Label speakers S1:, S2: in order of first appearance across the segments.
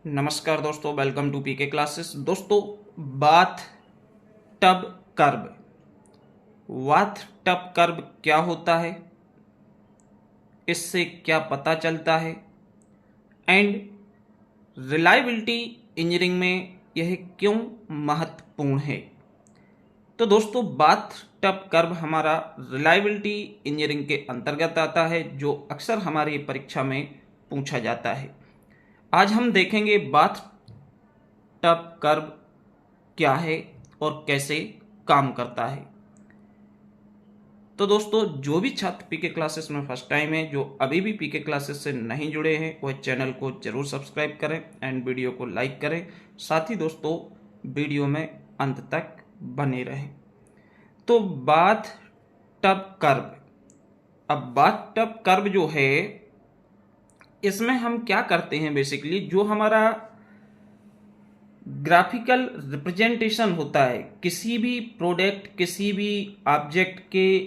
S1: नमस्कार दोस्तों, welcome to PK classes. दोस्तों, bath tub curve, bath tub curve क्या होता है, इससे क्या पता चलता है एंड रिलायबिलिटी इंजीनियरिंग में यह क्यों महत्वपूर्ण है। तो दोस्तों, बाथ टब कर्व हमारा रिलायबिलिटी इंजीनियरिंग के अंतर्गत आता है, जो अक्सर हमारी परीक्षा में पूछा जाता है। आज हम देखेंगे बाथ टब कर्व क्या है और कैसे काम करता है। तो दोस्तों, जो भी छात्र पीके क्लासेस में फर्स्ट टाइम है, जो अभी भी पीके क्लासेस से नहीं जुड़े हैं, वह चैनल को जरूर सब्सक्राइब करें एंड वीडियो को लाइक करें। साथ ही दोस्तों, वीडियो में अंत तक बने रहें। तो बाथ टब कर्व, अब बाथ टब कर्व जो है, इसमें हम क्या करते हैं, बेसिकली जो हमारा ग्राफिकल रिप्रेजेंटेशन होता है किसी भी प्रोडक्ट, किसी भी ऑब्जेक्ट के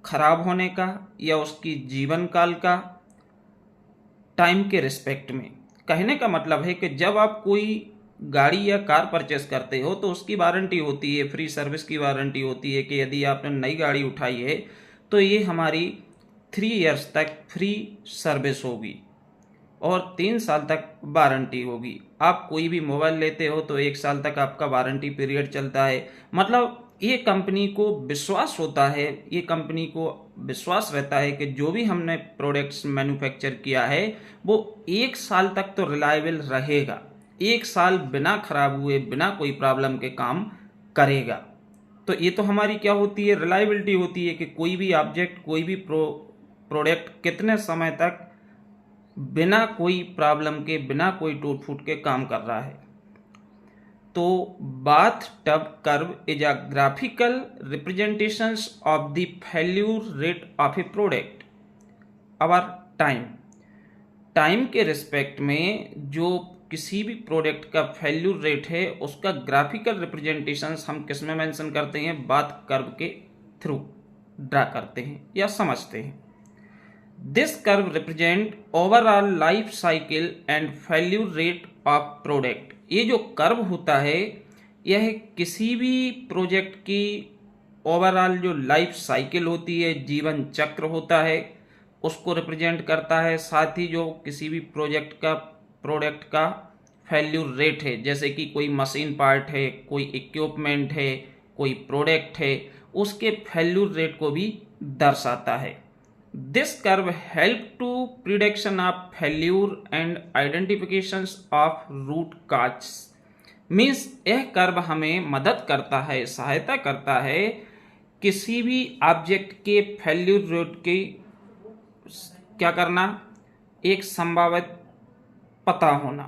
S1: खराब होने का या उसकी जीवन काल का टाइम के रिस्पेक्ट में। कहने का मतलब है कि जब आप कोई गाड़ी या कार परचेस करते हो तो उसकी वारंटी होती है, फ्री सर्विस की वारंटी होती है कि यदि आपने नई गाड़ी उठाई है तो ये हमारी 3 इयर्स तक फ्री सर्विस होगी और 3 साल तक वारंटी होगी। आप कोई भी मोबाइल लेते हो तो 1 साल तक आपका वारंटी पीरियड चलता है। मतलब ये कंपनी को विश्वास होता है, ये कंपनी को विश्वास रहता है कि जो भी हमने प्रोडक्ट्स मैन्युफैक्चर किया है वो 1 साल तक तो रिलायबल रहेगा, 1 साल बिना खराब हुए, बिना कोई प्रॉब्लम के काम करेगा। तो ये तो हमारी क्या होती है, रिलायबिलिटी होती है कि कोई भी ऑब्जेक्ट, कोई भी प्रोडक्ट कितने समय तक बिना कोई प्रॉब्लम के, बिना कोई टूट फूट के काम कर रहा है। तो bath tub curve is a graphical representations of the failure rate of A product our time. Time के रिस्पेक्ट में जो किसी भी प्रोडक्ट का फेल्यूर रेट है उसका ग्राफिकल रिप्रेजेंटेशंस हम किस में मेंशन करते हैं, बाथ कर्व के थ्रू ड्रा करते हैं या समझते हैं। This curve represent overall life cycle and failure rate of product। ये जो कर्व होता है यह किसी भी प्रोजेक्ट की ओवरऑल जो लाइफ साइकिल होती है, जीवन चक्र होता है, उसको रिप्रेजेंट करता है। साथ ही जो किसी भी प्रोडक्ट का फेल्यूर रेट है, जैसे कि कोई मशीन पार्ट है, कोई इक्विपमेंट है, कोई प्रोडक्ट है, उसके फेल्यूर रेट को भी दर्शाता है। This curve help to prediction of failure and identifications of root cause। Means यह कर्व हमें मदद करता है, सहायता करता है किसी भी ऑब्जेक्ट के फेल्यूर रेट की क्या करना, एक संभावित पता होना,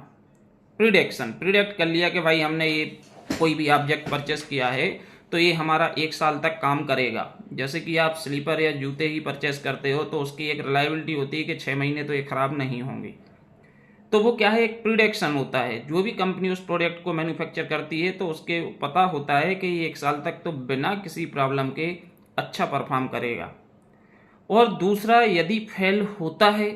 S1: प्रिडिक्ट कर लिया कि भाई हमने ये कोई भी ऑब्जेक्ट परचेस किया है तो ये हमारा 1 साल तक काम करेगा। जैसे कि आप स्लीपर या जूते ही परचेस करते हो तो उसकी एक रिलायबिलिटी होती है कि 6 महीने तो ये खराब नहीं होंगे। तो वो क्या है, एक प्रिडिक्शन होता है। जो भी कंपनी उस प्रोडक्ट को मैन्युफैक्चर करती है तो उसके पता होता है कि ये 1 साल तक तो बिना किसी प्रॉब्लम के अच्छा परफॉर्म करेगा। और दूसरा, यदि फेल होता है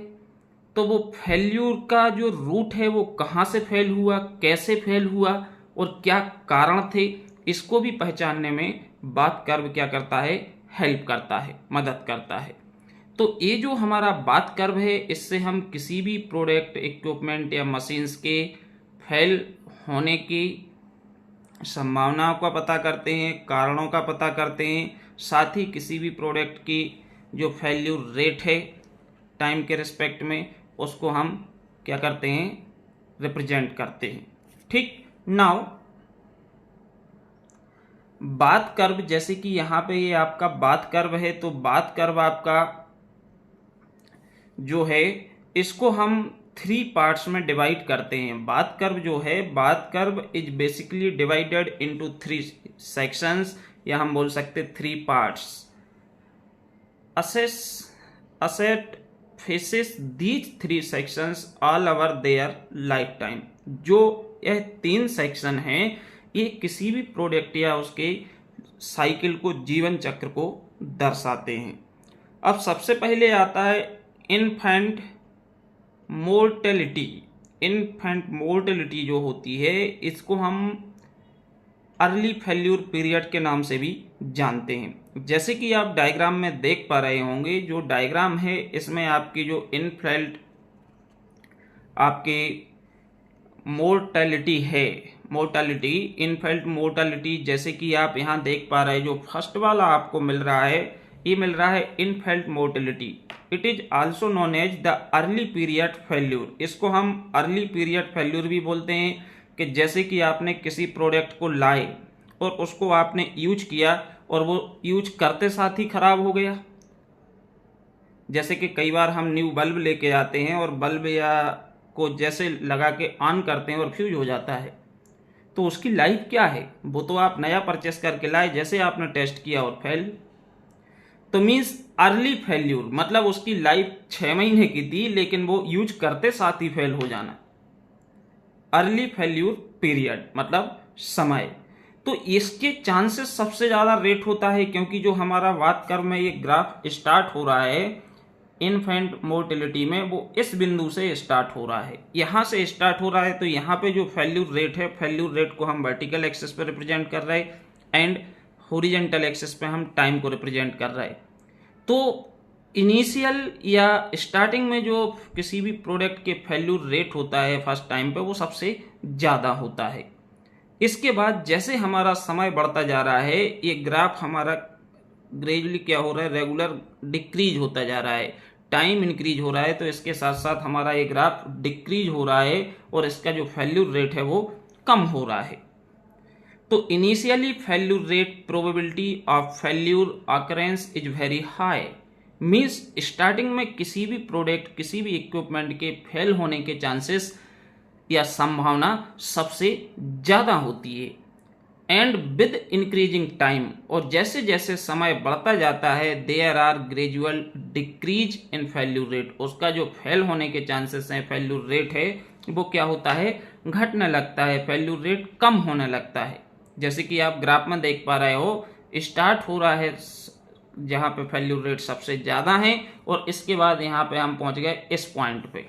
S1: तो वो फेल्यूर का जो रूट है वो कहाँ से फेल हुआ, कैसे फेल हुआ और क्या कारण थे, इसको भी पहचानने में बाथ कर्व क्या करता है, हेल्प करता है, मदद करता है। तो ये जो हमारा बाथ कर्व है, इससे हम किसी भी प्रोडक्ट, इक्विपमेंट या मशीन्स के फेल होने की संभावनाओं का पता करते हैं, कारणों का पता करते हैं। साथ ही किसी भी प्रोडक्ट की जो फेल्यूर रेट है टाइम के रिस्पेक्ट में, उसको हम क्या करते हैं, रिप्रेजेंट करते हैं। ठीक, नाउ बाथ कर्व, जैसे कि यहाँ पे ये आपका बाथ कर्व है, तो बाथ कर्व आपका जो है इसको हम 3 पार्ट्स में डिवाइड करते हैं। बाथ कर्व जो है, bath curve is basically divided into 3 sections, या हम बोल सकते 3 parts. Asset faces these 3 sections all over their life time. जो यह 3 सेक्शन हैं ये किसी भी प्रोडक्ट या उसके साइकिल को, जीवन चक्र को दर्शाते हैं। अब सबसे पहले आता है इन्फेंट मोर्टेलिटी इन्फेंट मोर्टेलिटी जो होती है इसको हम अर्ली फेल्यूर पीरियड के नाम से भी जानते हैं। जैसे कि आप डायग्राम में देख पा रहे होंगे, जो डायग्राम है इसमें आपकी जो इनफेल्ट आपके मोर्टेलिटी है, मोर्टेलिटी इनफेल्ट मोर्टेलिटी, जैसे कि आप यहाँ देख पा रहे हैं जो फर्स्ट वाला आपको मिल रहा है, ये मिल रहा है infant mortality. It is also known as the early period failure. इसको हम अर्ली पीरियड फेल्यूर भी बोलते हैं कि जैसे कि आपने किसी प्रोडक्ट को लाए और उसको आपने यूज किया और वो यूज करते साथ ही खराब हो गया। जैसे कि कई बार हम न्यू बल्ब लेके आते हैं और बल्ब या को जैसे लगा के ऑन करते हैं और फ्यूज हो जाता है, तो उसकी लाइफ क्या है? वो तो आप नया परचेस करके लाए, जैसे आपने टेस्ट किया और फेल। तो मीन्स अर्ली फेल्यूर मतलब उसकी लाइफ 6 महीने की थी लेकिन वो यूज करते साथ ही फेल हो जाना। अर्ली फेल्यूर पीरियड मतलब समय। तो इसके चांसेस सबसे ज़्यादा रेट होता है क्योंकि जो हमारा वात कर्व में ये ग्राफ स्टार्ट हो रहा है इनफेंट मोर्टेलिटी में, वो इस बिंदु से स्टार्ट हो रहा है, यहाँ से स्टार्ट हो रहा है। तो यहाँ पे जो फेल्यूर रेट है, फेल्यूर रेट को हम वर्टिकल एक्सिस पे रिप्रेजेंट कर रहे हैं एंड हॉरिजॉन्टल एक्सिस पे हम टाइम को रिप्रेजेंट कर रहे हैं। तो इनिशियल या स्टार्टिंग में जो किसी भी प्रोडक्ट के फेल्यूर रेट होता है फर्स्ट टाइम पे, वो सबसे ज़्यादा होता है। इसके बाद जैसे हमारा समय बढ़ता जा रहा है, ये ग्राफ हमारा ग्रेजुअली क्या हो रहा है, रेगुलर डिक्रीज होता जा रहा है, टाइम इंक्रीज हो रहा है। तो इसके साथ साथ हमारा ये ग्राफ डिक्रीज हो रहा है और इसका जो फेल्यूर रेट है वो कम हो रहा है। तो initially failure rate probability of failure occurrence is very high. Means starting में किसी भी प्रोडक्ट, किसी भी इक्विपमेंट के फेल होने के चांसेस या संभावना सबसे ज़्यादा होती है। एंड विद इंक्रीजिंग टाइम, और जैसे जैसे समय बढ़ता जाता है, there are gradual decrease in failure rate. उसका जो फेल होने के चांसेस हैं, फेल्यूर रेट है, वो क्या होता है, घटने लगता है, फेल्यूर रेट कम होने लगता है। जैसे कि आप ग्राफ में देख पा रहे हो, स्टार्ट हो रहा है जहाँ पे फेल्यूर रेट सबसे ज़्यादा है और इसके बाद यहाँ पे हम पहुँच गए इस पॉइंट पे।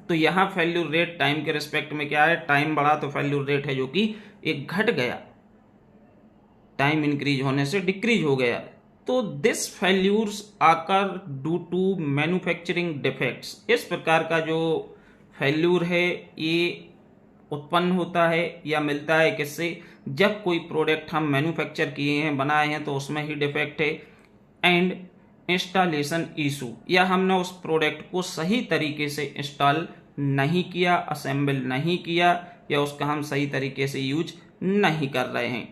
S1: तो यहाँ फेल्यूर रेट टाइम के रिस्पेक्ट में क्या है, टाइम बढ़ा तो फेल्यूर रेट है जो कि एक घट गया, टाइम इंक्रीज होने से डिक्रीज हो गया। तो दिस फेल्यूर्स आकर ड्यू टू मैन्युफैक्चरिंग डिफेक्ट्स। इस प्रकार का जो फेल्यूर है ये उत्पन्न होता है या मिलता है किससे, जब कोई प्रोडक्ट हम मैन्युफैक्चर किए हैं, बनाए हैं, तो उसमें ही डिफेक्ट है एंड इंस्टॉलेशन इशू, या हमने उस प्रोडक्ट को सही तरीके से इंस्टॉल नहीं किया, असेंबल नहीं किया, या उसका हम सही तरीके से यूज नहीं कर रहे हैं।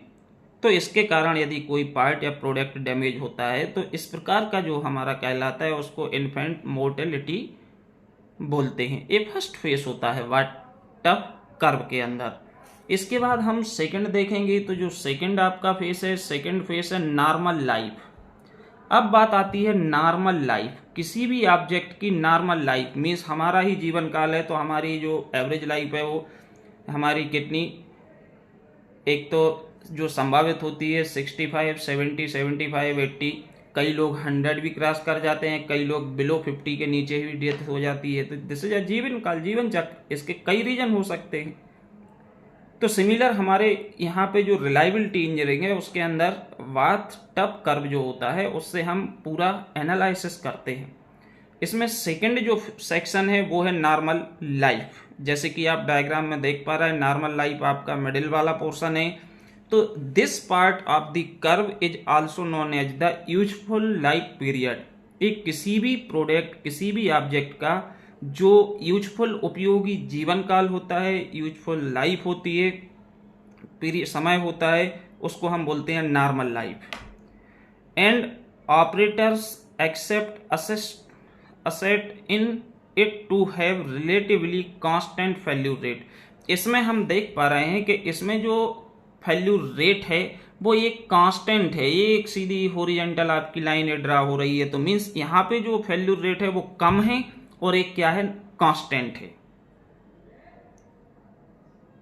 S1: तो इसके कारण यदि कोई पार्ट या प्रोडक्ट डैमेज होता है तो इस प्रकार का जो हमारा कहलाता है उसको इन्फेंट मोर्टेलिटी बोलते हैं। ये फर्स्ट फेस होता है वाट कर्व के अंदर। इसके बाद हम सेकंड देखेंगे, तो जो सेकंड आपका फेस है, सेकंड फेस है नॉर्मल लाइफ। अब बात आती है नॉर्मल लाइफ, किसी भी ऑब्जेक्ट की नॉर्मल लाइफ मीन्स हमारा ही जीवन काल है, तो हमारी जो एवरेज लाइफ है वो हमारी कितनी, एक तो जो संभावित होती है 65, 70, 75, 80, कई लोग 100 भी क्रॉस कर जाते हैं, कई लोग बिलो 50 के नीचे ही डेथ हो जाती है। तो दिस इज अ जीवन काल, जीवन चक्र, इसके कई रीजन हो सकते हैं। तो सिमिलर हमारे यहाँ पे जो रिलायबिलिटी इंजीनियरिंग है उसके अंदर वाट टफ कर्व जो होता है उससे हम पूरा एनालिसिस करते हैं। इसमें सेकंड जो सेक्शन है वो है नॉर्मल लाइफ। जैसे कि आप डायग्राम में देख पा रहे हैं, नॉर्मल लाइफ आपका मिडिल वाला पोर्शन है। तो this part of the curve is also known as the useful life period. एक किसी भी प्रोडक्ट, किसी भी ऑब्जेक्ट का जो यूजफुल उपयोगी जीवन काल होता है, यूजफुल लाइफ होती है, पीरियड समय होता है, उसको हम बोलते हैं normal life. And operators expect asset in it to have relatively constant failure rate. इसमें हम देख पा रहे हैं कि इसमें जो फेल्यूर रेट है वो एक कांस्टेंट है, ये एक सीधी हॉरिजॉन्टल आपकी लाइन ड्रा हो रही है। तो मीन्स यहाँ पे जो फेल्यूर रेट है वो कम है और एक क्या है, कांस्टेंट है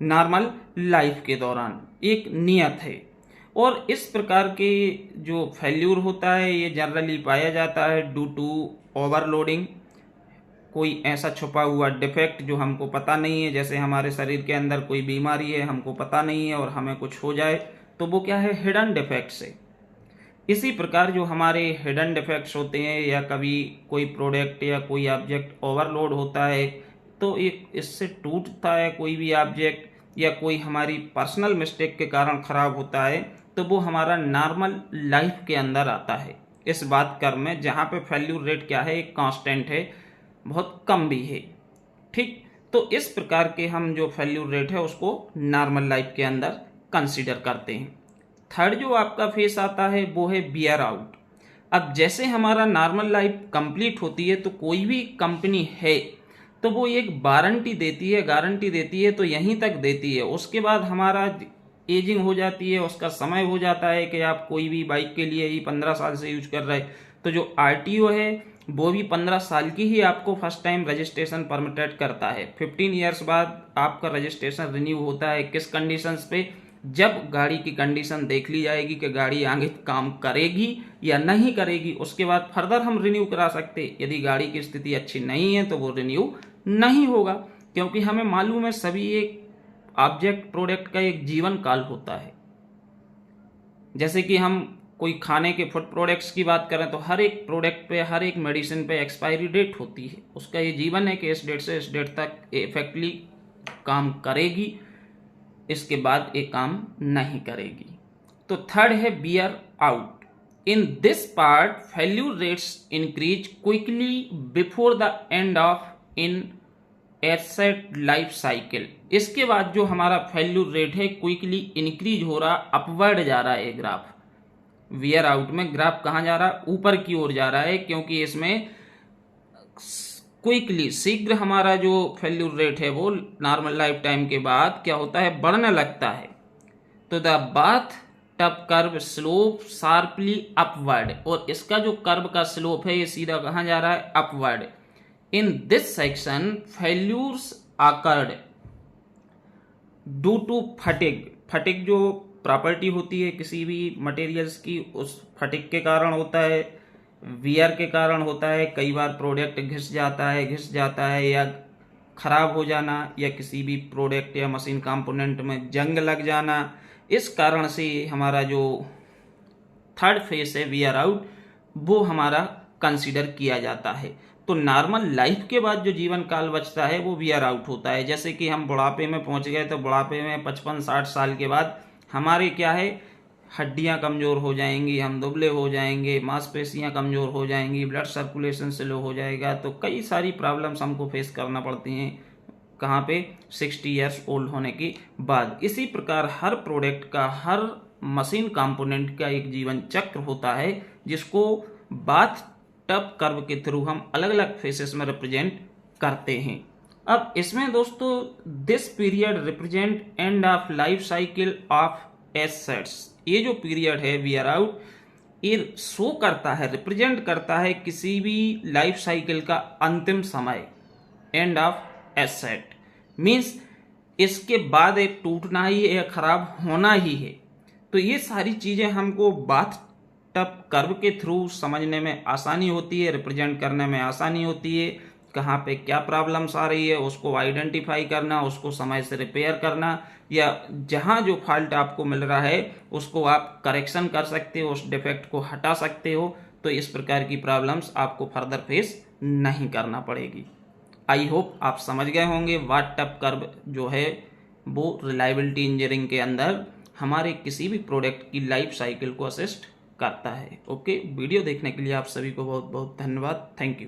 S1: नॉर्मल लाइफ के दौरान, एक नियत है। और इस प्रकार के जो फेल्यूर होता है ये जनरली पाया जाता है ड्यू टू ओवरलोडिंग। कोई ऐसा छुपा हुआ डिफेक्ट जो हमको पता नहीं है, जैसे हमारे शरीर के अंदर कोई बीमारी है हमको पता नहीं है और हमें कुछ हो जाए, तो वो क्या है, हिडन डिफेक्ट्स है। इसी प्रकार जो हमारे हिडन डिफेक्ट्स होते हैं या कभी कोई प्रोडक्ट या कोई ऑब्जेक्ट ओवरलोड होता है तो एक इससे टूटता है कोई भी ऑब्जेक्ट, या कोई हमारी पर्सनल मिस्टेक के कारण खराब होता है, तो वो हमारा नॉर्मल लाइफ के अंदर आता है इस बात कर में, जहाँ पे फेल्यूर रेट क्या है, एक कांस्टेंट है, बहुत कम भी है। ठीक, तो इस प्रकार के हम जो फेल्यूर रेट है उसको नॉर्मल लाइफ के अंदर कंसीडर करते हैं। थर्ड जो आपका फेस आता है वो है बियर आउट। अब जैसे हमारा नॉर्मल लाइफ कंप्लीट होती है तो कोई भी कंपनी है तो वो एक वारंटी देती है, गारंटी देती है, तो यहीं तक देती है। उसके बाद हमारा एजिंग हो जाती है, उसका समय हो जाता है कि आप कोई भी बाइक के लिए ही 15 साल से यूज कर रहे हैं, तो जो आरटीओ है वो भी 15 साल की ही आपको फर्स्ट टाइम रजिस्ट्रेशन परमिटेड करता है। 15 ईयर्स बाद आपका रजिस्ट्रेशन रिन्यू होता है। किस कंडीशंस पे, जब गाड़ी की कंडीशन देख ली जाएगी कि गाड़ी आगे काम करेगी या नहीं करेगी, उसके बाद फर्दर हम रिन्यू करा सकते। यदि गाड़ी की स्थिति अच्छी नहीं है तो वो रिन्यू नहीं होगा, क्योंकि हमें मालूम है सभी एक ऑब्जेक्ट प्रोडक्ट का एक जीवन काल होता है। जैसे कि हम कोई खाने के फूड प्रोडक्ट्स की बात करें तो हर एक प्रोडक्ट पे, हर एक मेडिसिन पे एक्सपायरी डेट होती है, उसका ये जीवन है कि इस डेट से इस डेट तक इफेक्टली काम करेगी, इसके बाद ये काम नहीं करेगी। तो थर्ड है beer out. In this part failure rates increase quickly before the end of in asset life cycle. इसके बाद जो हमारा फेल्यूर रेट है क्विकली इंक्रीज हो रहा, अपवर्ड जा रहा है ग्राफ। वियर आउट में ग्राफ कहाँ जा रहा है, ऊपर की ओर जा रहा है, क्योंकि इसमें क्विकली, शीघ्र हमारा जो फेल्यूर रेट है वो नॉर्मल लाइफ टाइम के बाद क्या होता है, बढ़ने लगता है। तो the bath tub curve slope sharply upward, और इसका जो कर्व का स्लोप है ये सीधा कहाँ जा रहा है, upward. In this section failures occurred due to fatigue. Fatigue जो प्रॉपर्टी होती है किसी भी मटेरियल्स की, उस फटिग के कारण होता है, वियर के कारण होता है। कई बार प्रोडक्ट घिस जाता है या खराब हो जाना, या किसी भी प्रोडक्ट या मशीन कंपोनेंट में जंग लग जाना, इस कारण से हमारा जो थर्ड फेस है वियर आउट वो हमारा कंसीडर किया जाता है। तो नॉर्मल लाइफ के बाद जो जीवन काल बचता है वो वियर आउट होता है। जैसे कि हम बुढ़ापे में पहुंच गए तो बुढ़ापे में 55-60 साल के बाद हमारे क्या है, हड्डियां कमज़ोर हो जाएंगी, हम दुबले हो जाएंगे, मांसपेशियां कमज़ोर हो जाएंगी, ब्लड सर्कुलेशन स्लो हो जाएगा, तो कई सारी प्रॉब्लम्स हमको फेस करना पड़ती हैं कहाँ पे, 60 ईयर्स ओल्ड होने के बाद। इसी प्रकार हर प्रोडक्ट का, हर मशीन कंपोनेंट का एक जीवन चक्र होता है, जिसको बाथ टप कर्व के थ्रू हम अलग अलग फेसेस में रिप्रेजेंट करते हैं। अब इसमें दोस्तों this period represent end of life cycle of assets. ये जो पीरियड है वियर आउट, ये शो करता है, रिप्रेजेंट करता है किसी भी लाइफ साइकिल का अंतिम समय, एंड ऑफ एसेट मीन्स इसके बाद एक टूटना ही है, खराब होना ही है। तो ये सारी चीजें हमको बाथ टप कर्व के थ्रू समझने में आसानी होती है, रिप्रेजेंट करने में आसानी होती है। कहाँ पे क्या प्रॉब्लम्स आ रही है उसको आइडेंटिफाई करना, उसको समय से रिपेयर करना, या जहाँ जो फॉल्ट आपको मिल रहा है उसको आप करेक्शन कर सकते हो, उस डिफेक्ट को हटा सकते हो। तो इस प्रकार की प्रॉब्लम्स आपको फर्दर फेस नहीं करना पड़ेगी। आई होप आप समझ गए होंगे बाथ टप कर्व जो है वो रिलायबिलिटी इंजीनियरिंग के अंदर हमारे किसी भी प्रोडक्ट की लाइफ साइकिल को असिस्ट करता है। ओके, वीडियो देखने के लिए आप सभी को बहुत बहुत धन्यवाद। Thank you.